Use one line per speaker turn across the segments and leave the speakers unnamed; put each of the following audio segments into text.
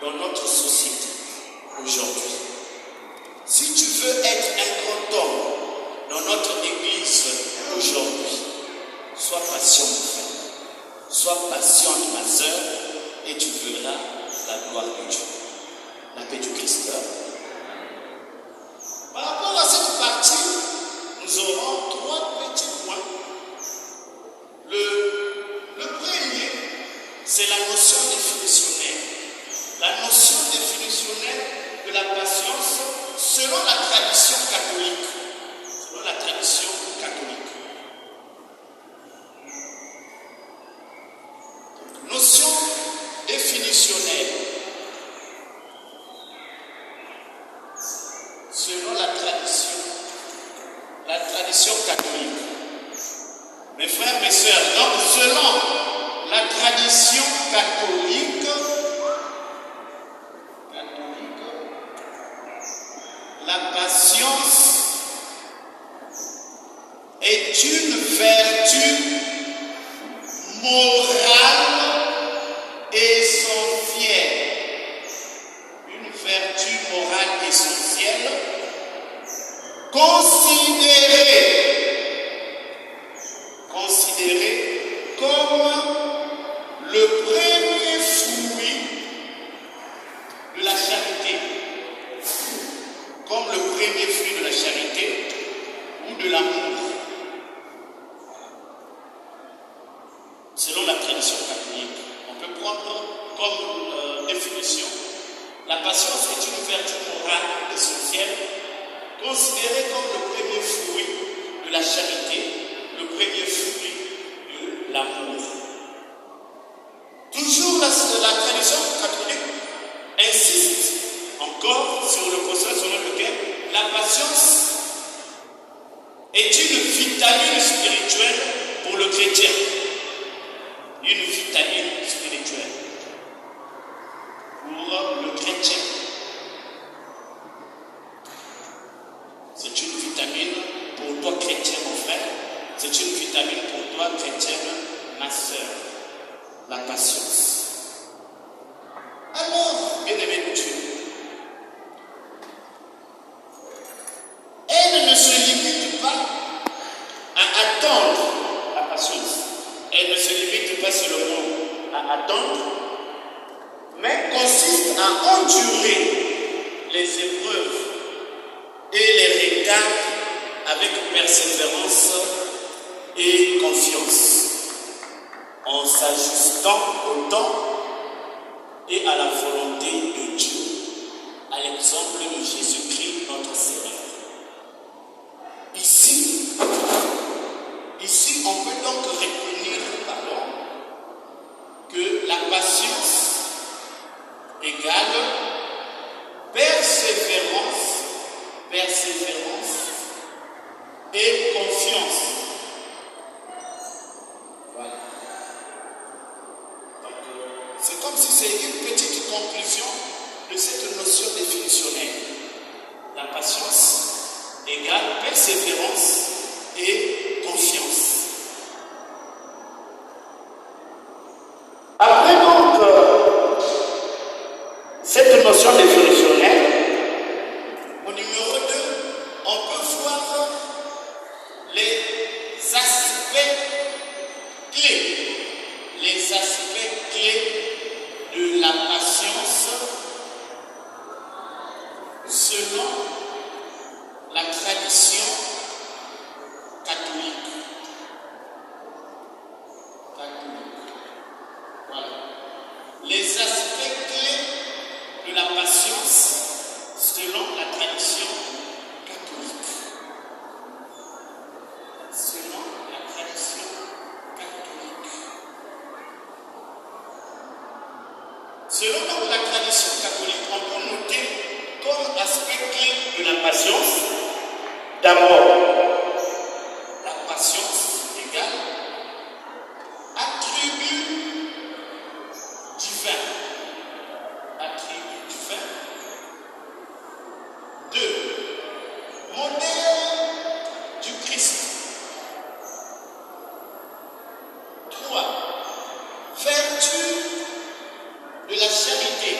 dans notre société aujourd'hui. Si tu veux être un grand homme dans notre église aujourd'hui, sois patient, frère. Sois patiente, ma soeur, et tu verras la gloire de Dieu. La paix du Christ. Par rapport à cette partie, nous aurons 3 petits points. Le premier, c'est la notion définitionnelle. La notion définitionnelle de la patience selon la tradition catholique. Selon la tradition catholique. Donc, notion définitionnelle. Selon la tradition catholique. Mes frères, mes sœurs, donc selon la tradition catholique, la patience est une vertu morale essentielle. Une vertu morale essentielle considérée comme le premier fruit de la charité. Comme le premier fruit de la charité ou de l'amour. Selon la tradition catholique, on peut prendre comme définition: la patience est une vertu morale essentielle, considérée comme le premier fruit de la charité, le premier fruit de l'amour. Toujours la tradition catholique insiste encore sur le postulat selon lequel la patience est une vitamine spirituelle pour le chrétien. Une vitamine spirituelle pour le chrétien. C'est une vitamine pour toi chrétien, mon frère. C'est une vitamine pour toi chrétienne, ma sœur. La patience. Alors, bien-aimé de Dieu, elle ne se limite pas à attendre la patience. Elle ne se limite pas seulement à attendre, mais consiste à endurer les épreuves et les regards avec persévérance et confiance, en s'ajustant au temps et à la volonté de Dieu, à l'exemple de Jésus-Christ, notre Seigneur. Ici, on peut donc retenir que la patience égale persévérance et confiance. Voilà. Donc, c'est comme si c'est une petite conclusion de cette notion définitionnelle. La patience égale persévérance et confiance. Après donc cette notion définitionnelle, au numéro 2, on peut voir les aspects clés. Les aspects clés de la patience selon la tradition catholique. Voilà. Les aspects clés de la patience selon la tradition catholique. Selon la tradition catholique. Selon donc la tradition catholique, on peut noter comme aspect clé de la patience, d'abord, la patience égale attribut divin. Attribut divin. 2. Modèle du Christ. 3. Vertu de la charité.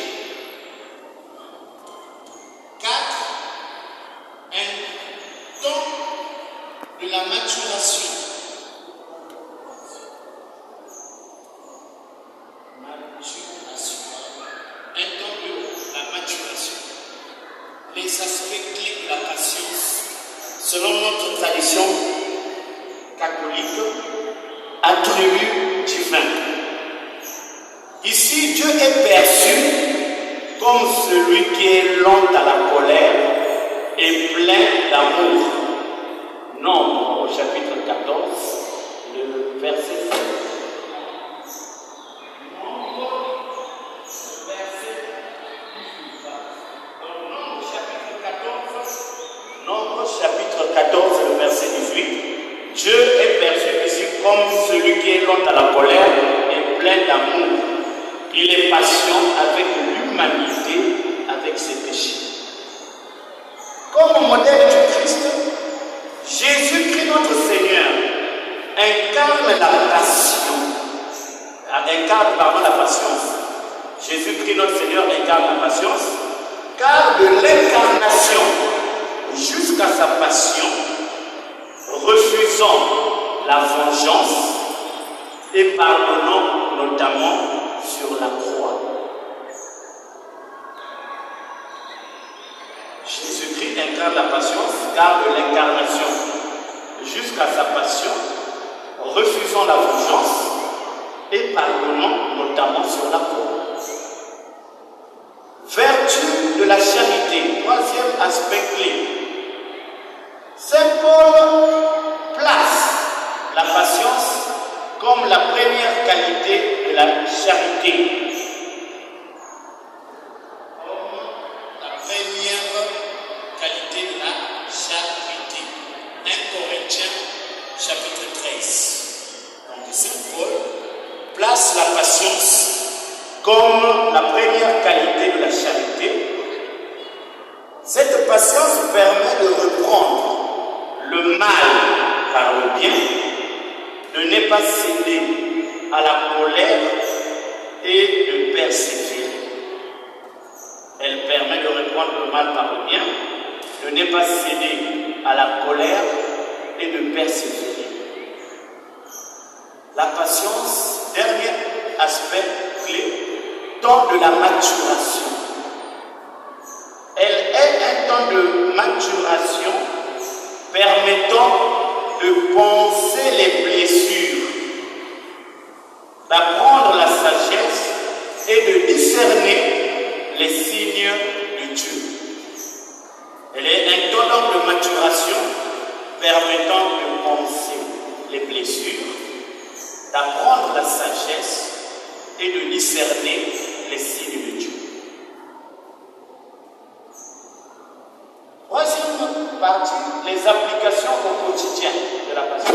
selon notre tradition catholique, attribut divin. Ici, Dieu est perçu comme celui qui est lent à la colère et plein d'amour. Nombre au chapitre 14, le verset 7. Nombre chapitre 14, le verset 18. Dieu est perçu ici comme celui qui est lent à la colère et plein d'amour. Il est patient avec l'humanité, avec ses péchés. Comme modèle du Christ, Jésus-Christ notre Seigneur incarne la passion, incarne la patience. Jésus-Christ notre Seigneur incarne la patience, car de l'incarnation jusqu'à sa passion, refusant la vengeance et pardonnant notamment sur la croix. Jésus-Christ incarne la patience, car de l'incarnation jusqu'à sa passion, refusant la vengeance et pardonnant notamment sur la croix. Vertu de la charité, troisième aspect clé. Saint Paul place la patience comme la première qualité de la charité. Comme la première qualité de la charité. 1 Corinthiens chapitre 13. Donc Saint Paul place la patience comme la première qualité de la charité. Cette patience permet de reprendre le mal par le bien, de ne pas céder à la colère et de persévérer. Elle permet de reprendre le mal par le bien, de ne pas céder à la colère et de persévérer. La patience, dernier aspect clé, temps de la maturation. Elle est un temps de maturation permettant de penser les blessures, d'apprendre la sagesse et de discerner les signes de Dieu. Elle est un temps de maturation permettant de penser les blessures, d'apprendre la sagesse et de discerner les signes de Dieu. Troisième partie, les applications au quotidien de la passion.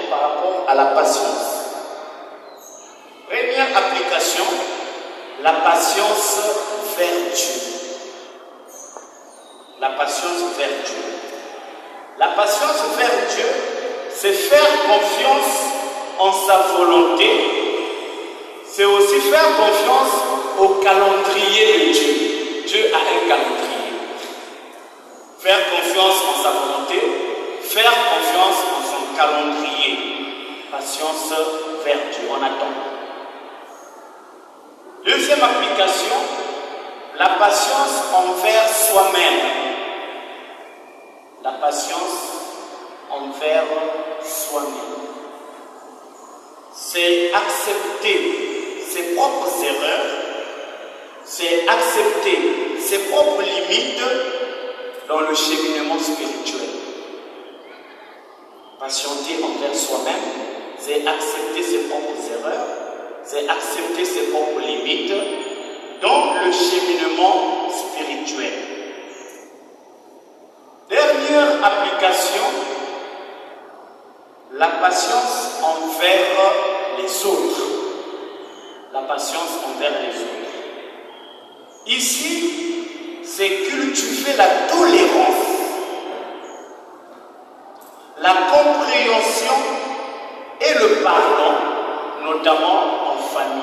Par rapport à la patience. Première application, la patience vers Dieu. La patience vers Dieu. La patience vers Dieu, c'est faire confiance en sa volonté. C'est aussi faire confiance au calendrier de Dieu. Dieu a un calendrier. Faire confiance en sa volonté, faire confiance en son calendrier. Patience vers Dieu, on attend. Deuxième application, la patience envers soi-même. La patience envers soi-même. C'est accepter ses propres erreurs, c'est accepter ses propres limites dans le cheminement spirituel. Patienter envers soi-même, c'est accepter ses propres erreurs, c'est accepter ses propres limites dans le cheminement spirituel. Dernière application, la patience envers les autres. La patience envers les autres. Ici, c'est cultiver la tolérance, la compréhension et le pardon, notamment en famille.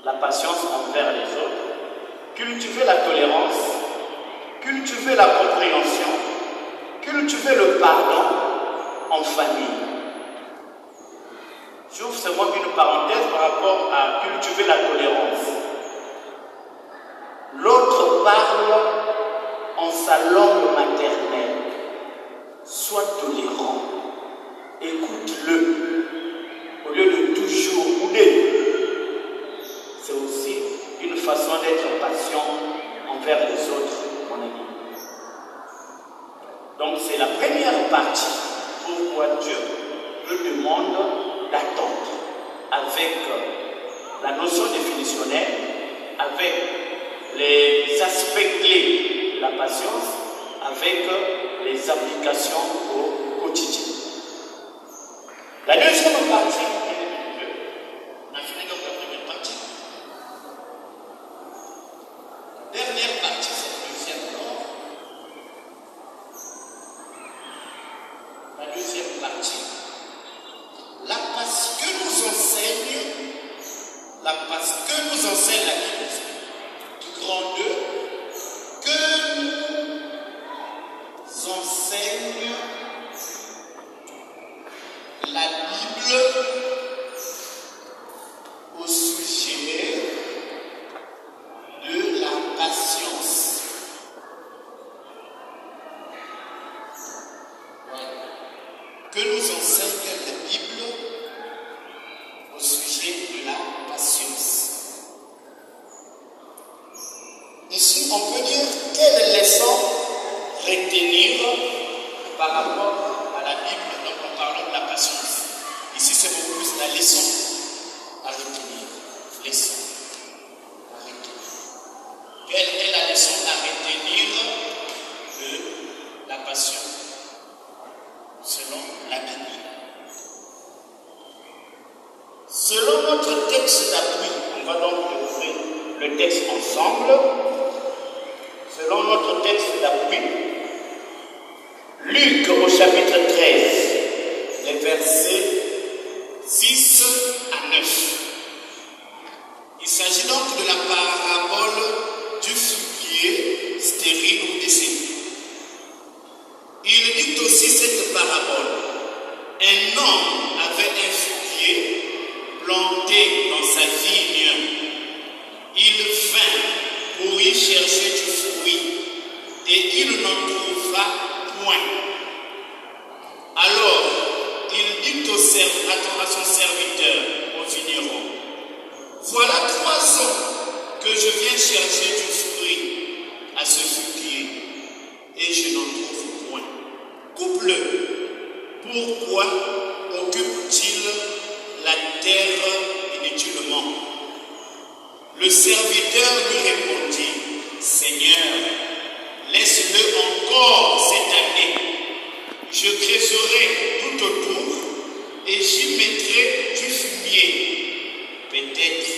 La patience envers les autres, cultiver la tolérance, cultiver la compréhension, cultiver le pardon en famille. J'ouvre seulement une parenthèse par rapport à cultiver la tolérance. L'autre parle en sa langue maternelle. Sois tolérant. Écoute-le. Au lieu de toujours bouder. C'est aussi une façon d'être patient envers les autres, mon ami. Donc c'est la première partie. Pourquoi Dieu nous demande d'attendre avec la notion définitionnelle, avec les aspects clés de la patience, avec les applications au quotidien. La deuxième partie, on a fini donc la première partie. Dernière partie, c'est la deuxième alors. La deuxième partie, la passe que nous enseigne la l'Église du grand 2, que nous enseigne la Bible au sujet de la patience. Que nous enseigne la Bible au sujet de la patience. Ici, on peut dire quelle leçon retenir par rapport à la Bible, donc en parlant de la patience. Ici, c'est beaucoup plus la leçon à retenir. Leçon à retenir. Quelle est la leçon à retenir de la patience selon la Bible? Selon notre texte d'appui, on va donc ouvrir le texte ensemble. Selon notre texte d'appui, Luc au chapitre 13, les versets 6 à 9. Il s'agit donc de la parabole du figuier stérile ou décédé. Il dit aussi cette parabole. Un homme avait un figuier planté dans sa vigne. Il vint pour y chercher du fruit et il n'en trouva point. Alors, il dit à son serviteur, au vigneron, voilà 3 ans que je viens chercher du fruit à ce figuier et je n'en trouve point. Coupe-le. Pourquoi occupe-t-il la terre inutilement? Le serviteur lui répondit, Seigneur, laisse-le encore cette année. Je creuserai tout autour et j'y mettrai du fumier. Peut-être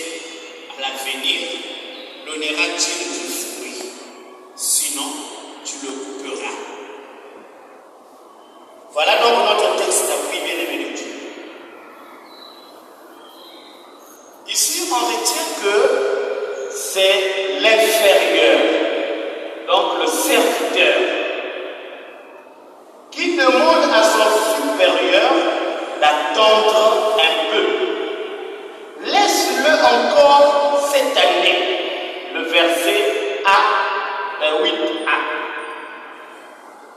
à l'avenir donnera-t-il du fruit. Sinon, tu le couperas. Voilà donc notre texte d'appui, bien-aimé de Dieu. Ici, on retient que c'est l'inférieur, donc le serviteur, qui demande à son supérieur d'attendre un peu. Laisse-le encore cette année, le verset A, 8a.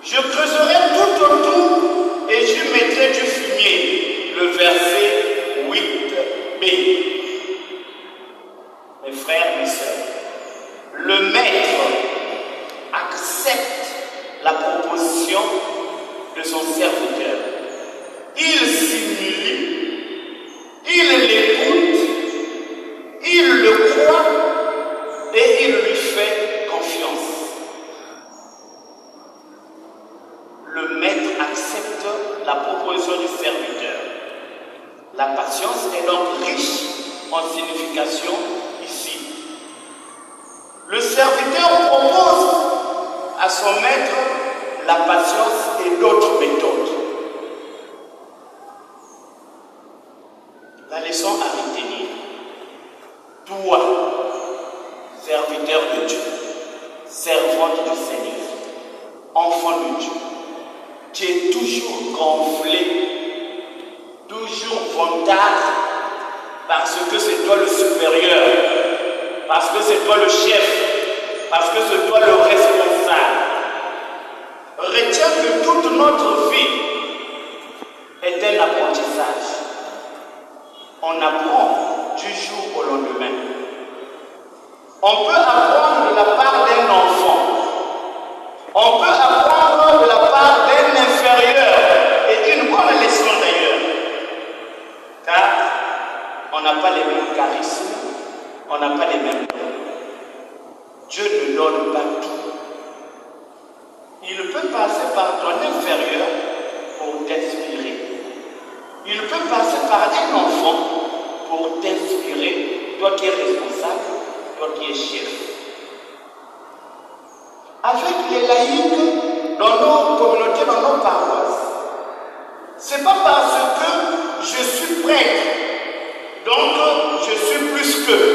Je creuserai tout autour et je mettrai du fumier, le verset 8b. Mes frères, mes sœurs, le maître accepte la proposition de son serviteur. Il simule, il l'écoute, il le croit et il lui fait confiance. Le maître accepte la proposition du serviteur. La patience est donc riche en signification ici. Le serviteur propose à son maître la patience et d'autres méthodes. La leçon servante du Seigneur, enfant de Dieu, tu es toujours gonflé, toujours vantard, parce que c'est toi le supérieur, parce que c'est toi le chef, parce que c'est toi le responsable. Retiens que toute notre vie est un apprentissage. On apprend du jour au lendemain. On peut apprendre de la part d'un enfant. On peut apprendre de la part d'un inférieur. Et une bonne leçon d'ailleurs. Car on n'a pas les mêmes charismes. On n'a pas les mêmes dons. Dieu ne donne pas tout. Il peut passer par ton inférieur pour t'inspirer. Il peut passer par un enfant pour t'inspirer, toi qui es responsable, toi qui es chef. Avec les laïcs dans nos communautés, dans nos paroisses, c'est pas parce que je suis prêtre, donc je suis plus qu'eux.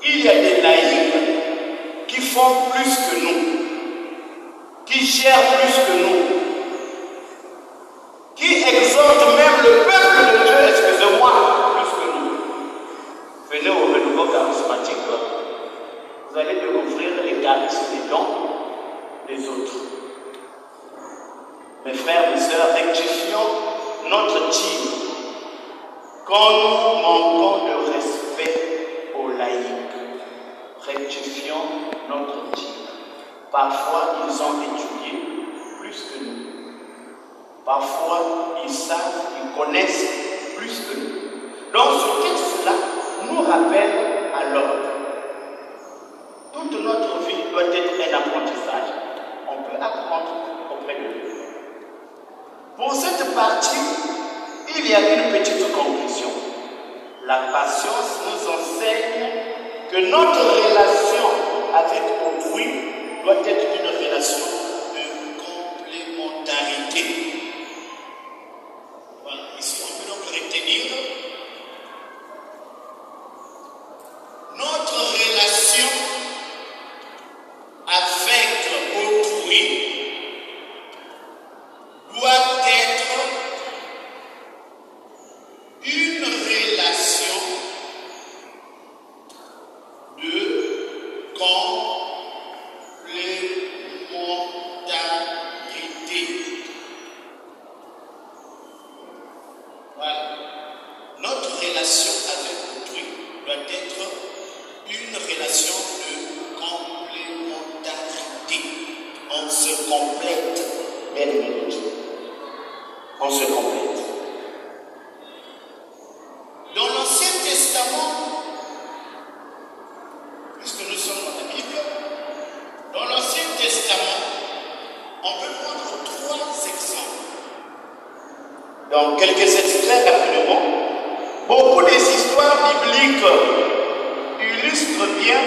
Il y a des laïcs qui font plus que nous, qui gèrent plus que nous, qui exhortent même le peuple de Dieu, excusez-moi, plus que nous. Venez au renouveau charismatique, vous allez découvrir les charismes des dons des autres. Mes frères et sœurs, rectifions notre tir. Quand nous manquons de respect aux laïcs, rectifions notre tir. Parfois, ils ont étudié plus que nous. Parfois, ils savent, ils connaissent plus que nous. Donc, ce texte-là nous rappelle à l'ordre. Toute notre vie doit être un apprentissage. On peut apprendre auprès de Dieu. Pour cette partie, il y a une petite conclusion. La patience nous enseigne que notre relation avec autrui doit être une relation de complémentarité. Voilà, ici on peut donc retenir notre relation avec autrui doit être une relation de complémentarité. Voilà. Notre relation avec autrui doit être une relation de complémentarité. On se complète, bien aimé. On se complète. Dans l'Ancien Testament, puisque nous sommes dans la Bible, dans l'Ancien Testament, on peut prendre 3 exemples. Donc, quelques extraits rapidement. Beaucoup des histoires bibliques illustrent bien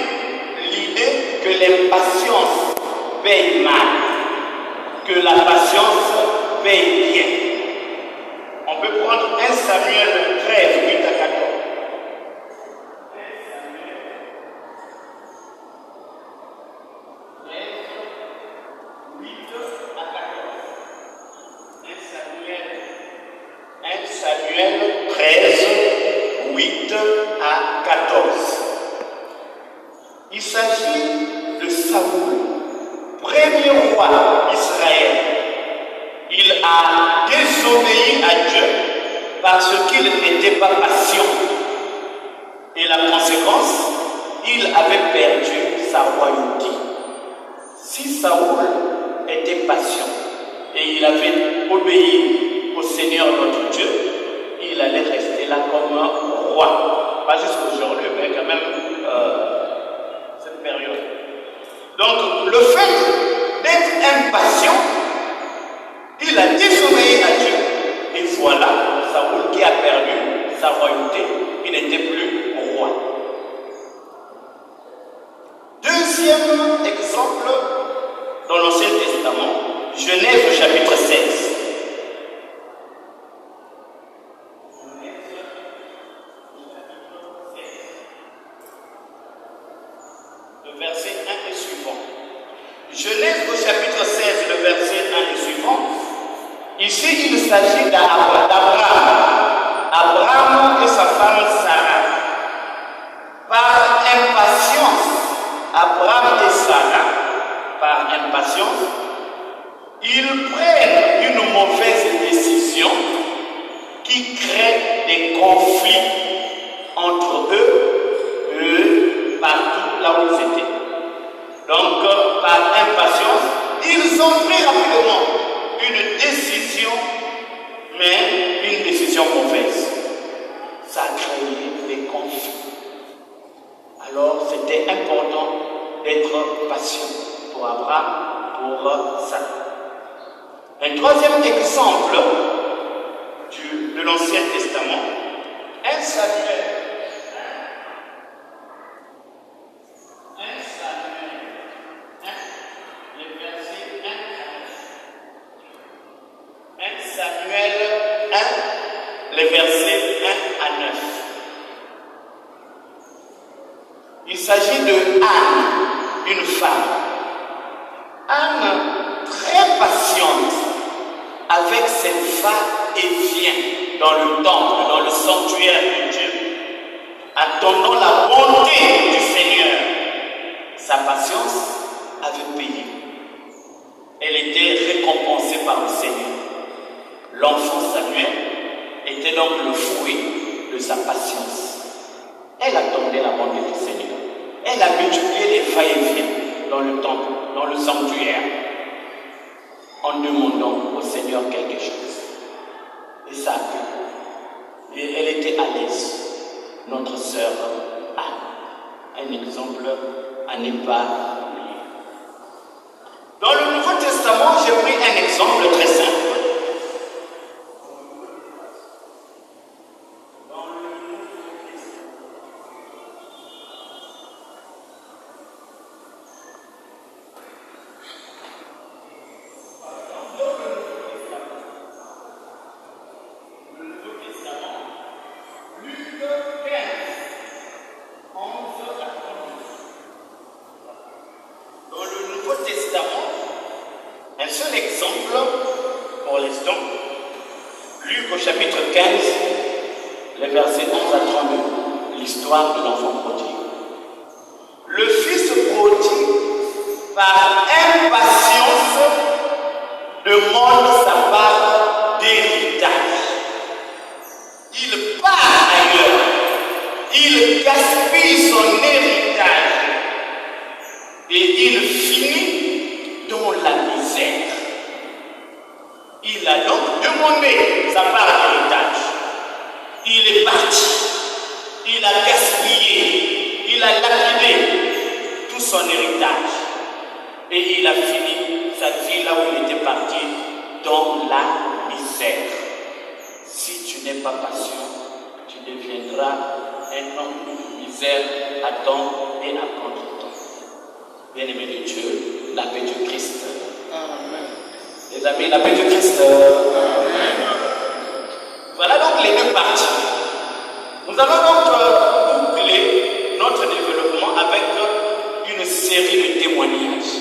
l'idée que l'impatience paye mal, que la patience paye bien. On peut prendre 1 Samuel 13, 8 à 14. 1 Samuel 13, 8 à 14. Il s'agit de Saoul, premier roi d'Israël. Il a désobéi à Dieu parce qu'il n'était pas patient. Et la conséquence, il avait perdu sa royauté. Si Saoul était patient et il avait obéi au Seigneur notre Dieu, il allait rester là comme un roi. Pas jusqu'aujourd'hui, mais quand même cette période. Donc le fait d'être impatient, il a désobéi à Dieu. Et voilà, Saoul qui a perdu sa royauté, il n'était plus roi. Deuxième exemple dans l'Ancien Testament, Genèse chapitre 16. Le verset 1 et suivant. Genèse au chapitre 16, le verset 1 et suivant. Ici, il s'agit d'Abraham. Abraham et sa femme Sarah. Par impatience, Abraham et Sarah, par impatience, ils prennent une mauvaise décision qui crée des conflits entre eux et partout là où ils étaient. Donc, par impatience, ils ont pris rapidement une décision, mais une décision mauvaise. Ça a créé des conflits. Alors, c'était important d'être patient pour Abraham, pour ça. Un troisième exemple de l'Ancien Testament, 1 Samuel. 1 Samuel 1, les versets 1 à 9. 1 Samuel 1, les versets 1 à 9. Il s'agit de Anne, une femme. Anne, très patiente, avec cette va-et-vient dans le temple, dans le sanctuaire de Dieu, attendant la bonté du Seigneur. Sa patience avait payé. Elle était récompensée par le Seigneur. L'enfant Samuel était donc le fruit de sa patience. Elle attendait la bonté du Seigneur. Elle a multiplié les va-et-vient dans le temple, dans le sanctuaire, en demandant au Seigneur quelque chose. Et ça a pu. Et elle était à l'aise. Notre sœur Anne. Un exemple à ne pas oublier. Dans le Nouveau Testament, j'ai pris un exemple très simple. Un seul exemple pour l'instant, Luc au chapitre 15, les versets 11 à 32, l'histoire de l'enfant prodigue. Le fils prodigue, par impatience, demande sa part d'héritage. Il part ailleurs, il gaspille son héritage et il finit dans la misère. Il a donc demandé sa part d'héritage. Il est parti. Il a gaspillé. Il a lapidé tout son héritage. Et il a fini sa vie là où il était parti, dans la misère. Si tu n'es pas patient, tu deviendras un homme de misère à temps et à contre-temps. Bien-aimé de Dieu, la paix du Christ. Amen. Les amis, la paix du Christ. Amen. Voilà donc les deux parties. Nous allons donc boucler notre développement avec une série de témoignages.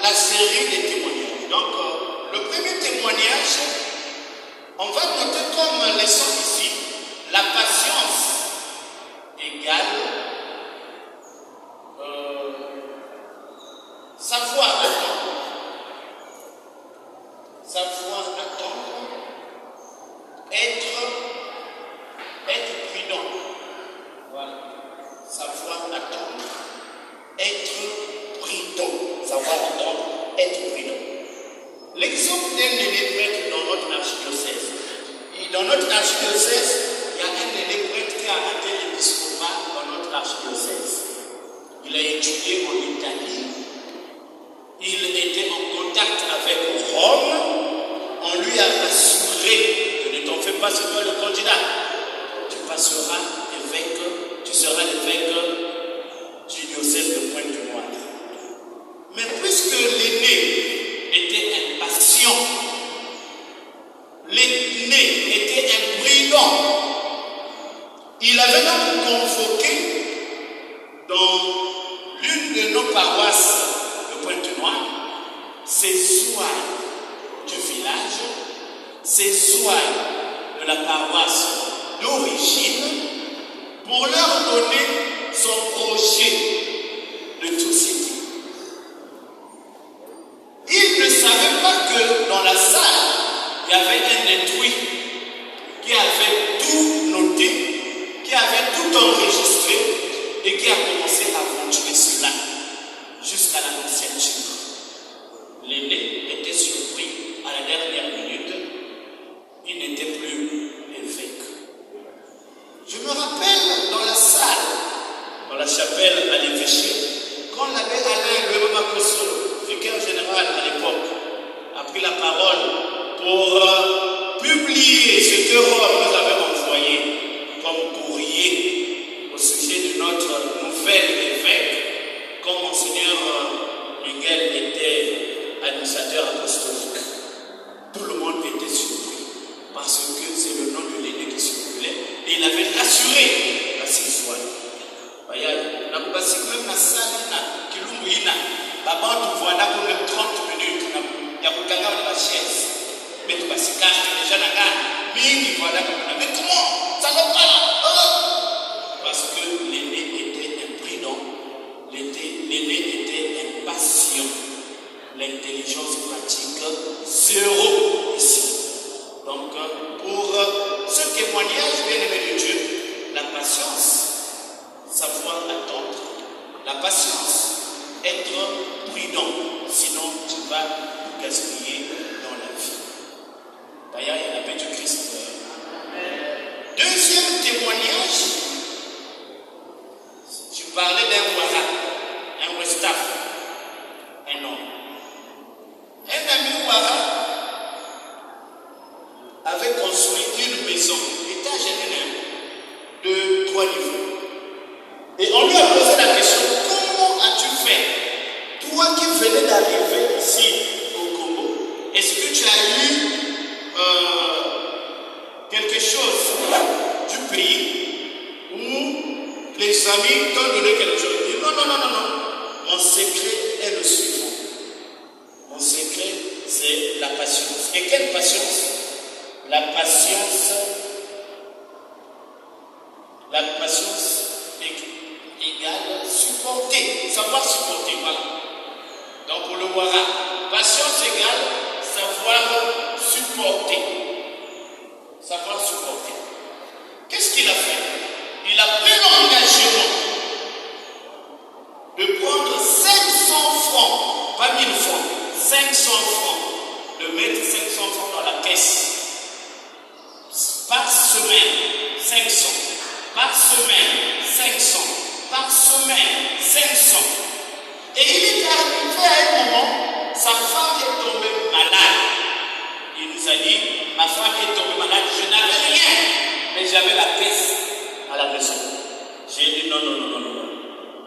La série des témoignages. Donc, le premier témoignage, on va noter comme leçon ici, la patience égale savoir attendre. Savoir attendre, être prudent. Voilà. Savoir attendre, être prudent. Savoir attendre, être prudent. L'exemple d'un aîné prêtre dans notre archidiocèse. Dans notre archidiocèse, il y a un candidat. Tu passeras évêque, tu seras l'évêque du diocèse de Pointe-Noire. Mais puisque l'aîné était impatient, l'aîné était imprudent, il avait donc convoqué dans l'une de nos paroisses de Pointe-Noire ces soins du village, ces soins de la paroisse d'origine, pour leur donner son projet de société. Ils ne savaient pas que dans la salle, il y avait un intrus qui avait tout noté, qui avait tout enregistré et qui a commencé à continuer cela jusqu'à la 9e jour. L'aîné était surpris à la dernière minute, il n'était plus évêque. Je me rappelle dans la salle, dans la chapelle à l'évêché, quand l'abbé Alain Lwema-Makosolo, vicaire général à l'époque, a pris la parole pour publier ce que Rome nous avait envoyé comme courrier au sujet de notre nouvel évêque, comme Monseigneur Miguel était administrateur apostolique. Tout le monde était surpris parce que c'est le nom de l'aîné qui circulait et il avait assuré la Sisouane. Voyez, la Koubasik même la salle, Kilumbuina, là-bas, tu vois là pour même 30 minutes, il y a beaucoup de la chaise. Mais tu vas se cacher déjà la gare, mais voilà, mais comment ça va pas? Parce que l'aîné était imprudent, l'aîné était impatient, l'intelligence pratique zéro ici. Donc, pour ce témoignage, bien aimé de Dieu, la patience, savoir attendre, la patience, être prudent, sinon tu vas tout gaspiller dans la vie. D'ailleurs, il y a la paix du Christ. Deuxième témoignage, je parlais d'un Ouara, un Westaf, un homme. Un ami Ouara avait construit une maison, étage et de 3 niveaux. Et on lui a posé la question, comment as-tu fait? Toi qui venais d'arriver ici au Congo, est-ce que tu as eu quelque chose du pays où les amis t'ont donné quelque chose? Il dit non. Mon secret est le suivant. Mon secret, c'est la patience. Et quelle patience? La patience égale supporter, savoir supporter, voilà. Donc pour le Ouara, patience égale savoir supporter. Savoir supporter. Qu'est-ce qu'il a fait? Il a pris l'engagement de prendre 500 francs, pas 1000 francs, 500 francs, de mettre 500 francs dans la caisse. Par semaine, 500. Par semaine, 500. Par semaine, 500. Et il est arrivé à un moment, sa femme est tombée malade. Il nous a dit, ma femme est tombée malade, je n'avais rien, mais j'avais la caisse à la maison. J'ai dit non.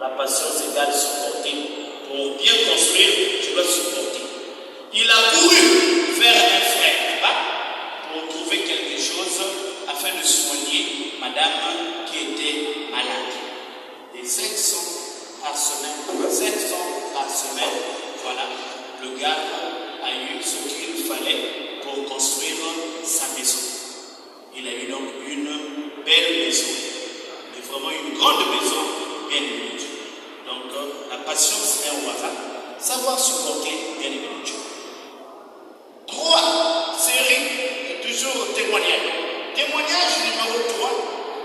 La patience égale supporter. Pour bien construire, tu dois supporter. Il a couru vers un frère là-bas pour trouver quelque chose afin de soigner madame qui était malade. Et 500 par semaine, voilà, le gars a eu ce qu'il fallait pour construire sa maison. Il a eu donc une belle maison, mais vraiment une grande maison, bien aimée de Dieu. Donc la patience est un Ouara, savoir supporter, bien aimé de Dieu. 3 séries, toujours témoignage. Témoignage numéro 3,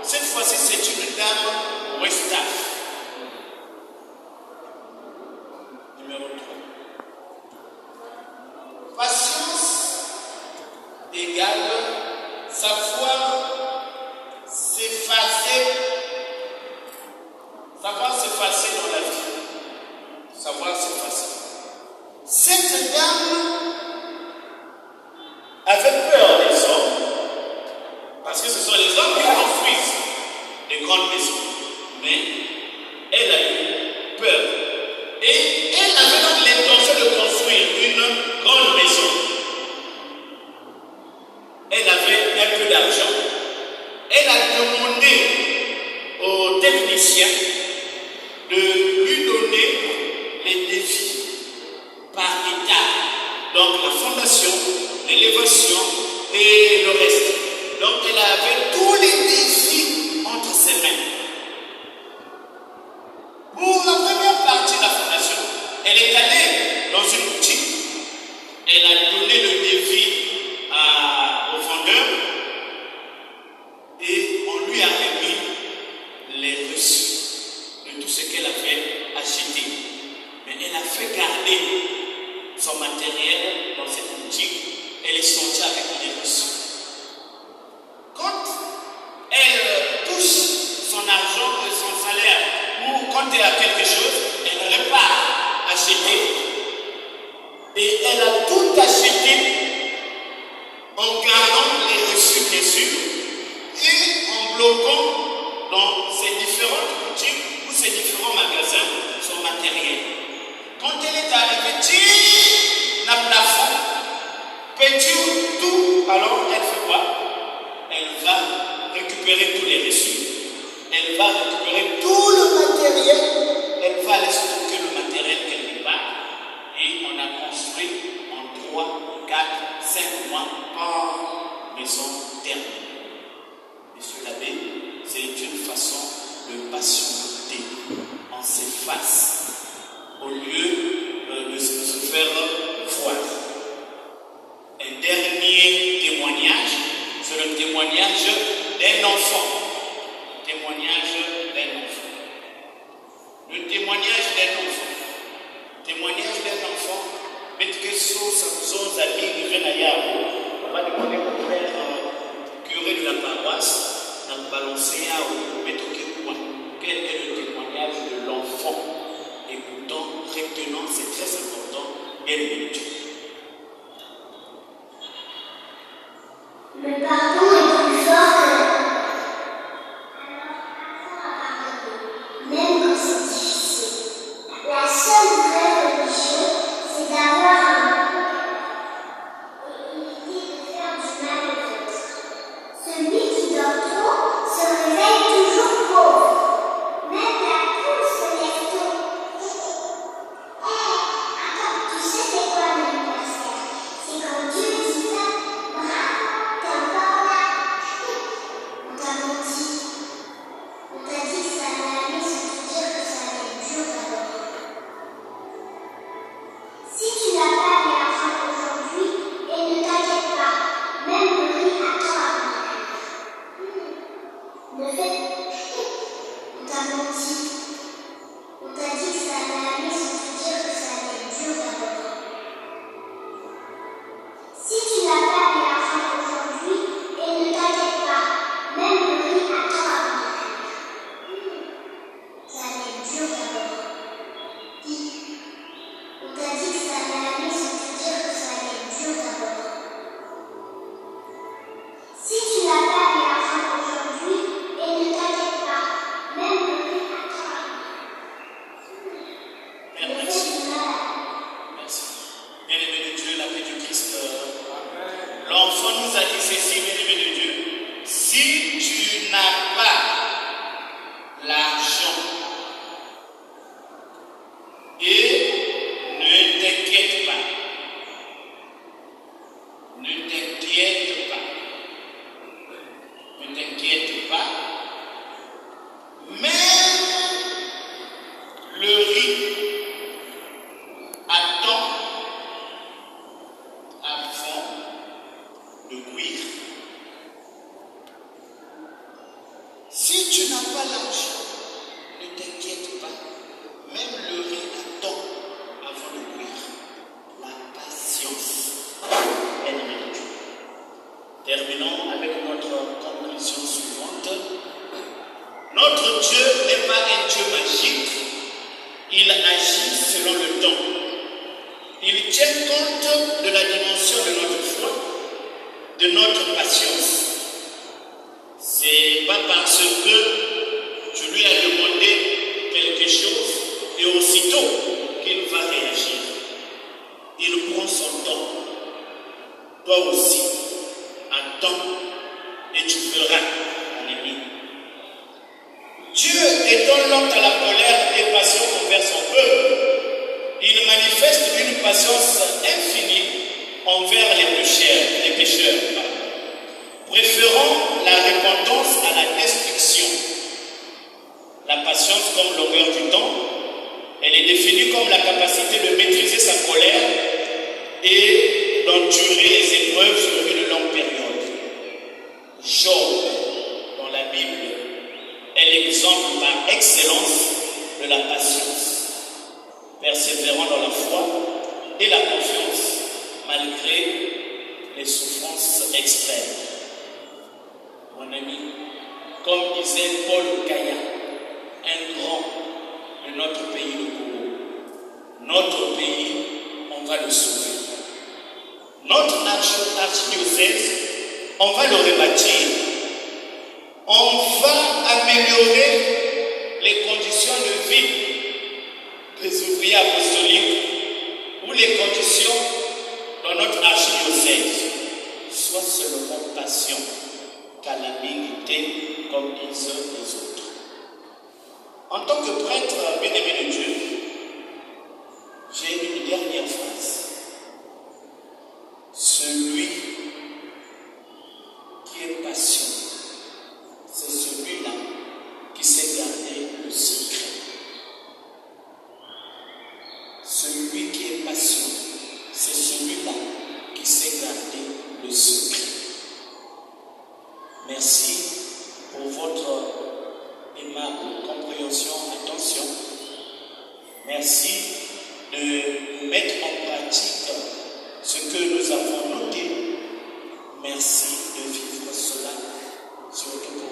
cette fois-ci c'est une dame Westaf. Numéro 3. Patience égale savoir s'effacer dans la vie. Savoir s'effacer. Cette dame avait peur des hommes, parce que ce sont les technicien de lui donner les défis par étape. Donc la fondation, l'élévation et le reste. Donc elle avait tous les défis entre ses mains. Pour la première partie de la fondation, elle est allée dans une boutique, elle a donné le défi au vendeur et on lui a remis les reçus de tout ce qu'elle avait acheté. Mais elle a fait garder son matériel dans cette boutique, elle est sortie avec les reçus. Quand elle touche son argent, son salaire, ou quand elle a quelque chose, elle repart acheter. Et elle a tout acheté en gardant les reçus, bien sûr, et en bloquant dans ces différentes boutiques ou ces différents magasins son matériel. Quand elle est arrivée, tire un plafond, peinture, tout, alors elle fait quoi? Elle va récupérer tous les reçus. Elle va récupérer tout le matériel. Elle va aller stocker le matériel quelque part. Et on a construit en 3, 4, 5 mois par maison terminée. Monsieur l'abbé, c'est une façon de patienter. On s'efface au lieu de se faire voir. Un dernier témoignage, c'est le témoignage d'un enfant. Témoignage d'un enfant. Le témoignage d'un enfant. Témoignage d'un enfant. Mettez que sur sa zone d'amis, il vient ailleurs. On va demander au frère curé de la paroisse, dans balancer à mettre quoi. Quel est le témoignage de l'enfant? Écoutons, retenons, c'est très important. Bien minute.
Le pardon est plus fort que même quand c'est difficile. La seule vraie religion, c'est d'avoir un et éviter de faire du mal aux autres. Celui qui dort trop se réveille toujours pauvre. Même la poule se lève tôt. Attends, tu sais c'est quoi l'anniversaire? C'est quand Dieu dit ça, bravo, t'es encore là. On t'a menti. On t'a dit que ça allait aller sans te dire que ça allait être dur d'abord. Si tu n'as pas de l'argent aujourd'hui, et ne t'inquiète pas, même le riz attend avant de cuire. Ne fais... On t'a menti. On t'a dit que ça allait aller sans te dire que ça allait être dur d'abord. Si tu n'as pas de l'argent aujourd'hui, et ne t'inquiète pas, même le riz attend avant de cuire. Ça allait être dur d'abord. Dis. On t'a dit que ça allait aller sans te dire que ça allait être dur d'abord. Si tu n'as pas de l'argent aujourd'hui, et ne t'inquiète pas, même le riz attend avant de cuire. Ne fais du mal.
Merci. Bien-aimé de Dieu, la paix du Christ. L'enfant nous a dit ceci, bien-aimé de Dieu. Si tu n'as pas l'argent et ne t'inquiète pas, ne t'inquiète pas, ne t'inquiète pas, même le riz attend avant de cuire. Si tu n'as pas l'argent, ne t'inquiète pas, même le riz attend avant de cuire. La patience. Ennemi de Dieu. Terminons avec notre conclusion suivante. Notre Dieu n'est pas un Dieu magique, il agit selon le temps. Il tient compte de la dimension de notre foi, de notre patience. C'est pas parce que tu lui as demandé quelque chose et aussitôt qu'il va réagir. Il prend son temps. Toi aussi, attends et tu verras, mon ami. Dieu est l'exemple par excellence de la patience, persévérant dans la foi et la confiance malgré les souffrances extrêmes. Mon ami, comme disait Paul Kaya, un grand de notre pays, le Congo, notre pays, on va le sauver. Notre archidiocèse, on va le rebâtir. On va améliorer les conditions de vie des ouvriers apostoliques ou les conditions dans notre archidiocèse. Soit seulement passion, calamité, comme disent les autres. En tant que prêtre bien-aimé de Dieu, j'ai une dernière phrase. Celui qui est patient, c'est celui-là qui sait garder le secret. Celui qui est patient, c'est celui-là qui sait garder le secret. Merci pour votre aimable compréhension, attention. Merci de mettre en pratique ce que nous avons noté. Merci de vivre cela, surtout pour